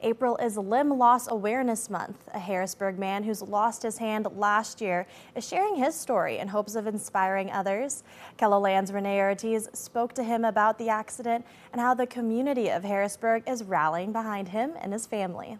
April is Limb Loss Awareness Month. A Harrisburg man who's lost his hand last year is sharing his story in hopes of inspiring others. KELOLAND's Renee Ortiz spoke to him about the accident and how the community of Harrisburg is rallying behind him and his family.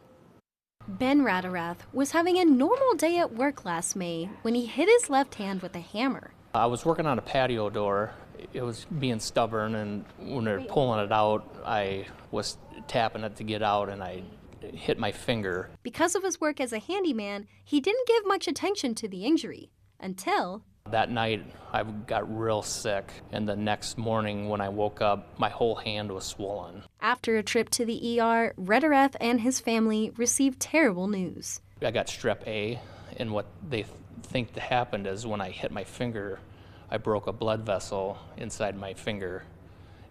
Ben Radarath was having a normal day at work last May when he hit his left hand with a hammer. I was working on a patio door. It was being stubborn, and when they were pulling it out, I was tapping it to get out, and I hit my finger. Because of his work as a handyman, he didn't give much attention to the injury until that night I got real sick, and the next morning when I woke up, my whole hand was swollen. After a trip to the ER, Radarath and his family received terrible news. I got strep A, and what they think happened is when I hit my finger, I broke a blood vessel inside my finger,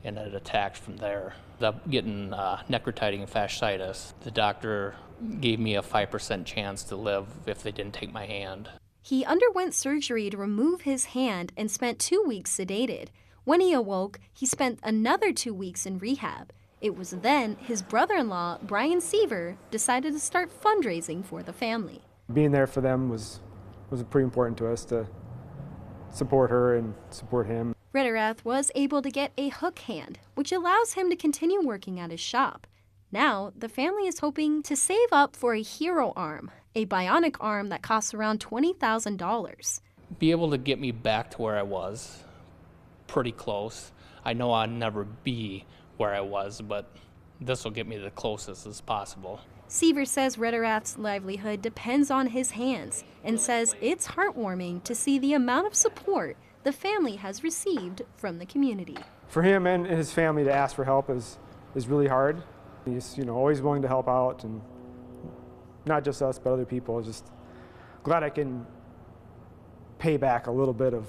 and it attacked from there. I ended up getting necrotiting fasciitis. The doctor gave me a 5% chance to live if they didn't take my hand. He underwent surgery to remove his hand and spent 2 weeks sedated. When he awoke, he spent another 2 weeks in rehab. It was then his brother-in-law, Brian Seaver, decided to start fundraising for the family. Being there for them was pretty important to us, to support her and support him. Radarath was able to get a hook hand, which allows him to continue working at his shop. Now, the family is hoping to save up for a hero arm, a bionic arm that costs around $20,000. Be able to get me back to where I was, pretty close. I know I'll never be where I was, but this will get me the closest as possible. Seaver says Radarath's livelihood depends on his hands and says it's heartwarming to see the amount of support the family has received from the community. For him and his family to ask for help is really hard. He's always willing to help out, and not just us but other people. Just glad I can pay back a little bit of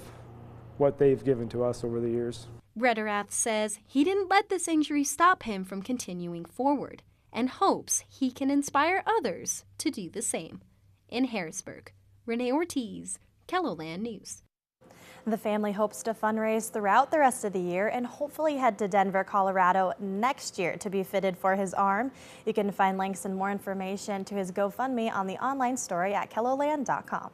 what they've given to us over the years. Radarath says he didn't let this injury stop him from continuing forward and hopes he can inspire others to do the same. In Harrisburg, Renee Ortiz, KELOLAND News. The family hopes to fundraise throughout the rest of the year and hopefully head to Denver, Colorado next year to be fitted for his arm. You can find links and more information to his GoFundMe on the online story at KELOLAND.com.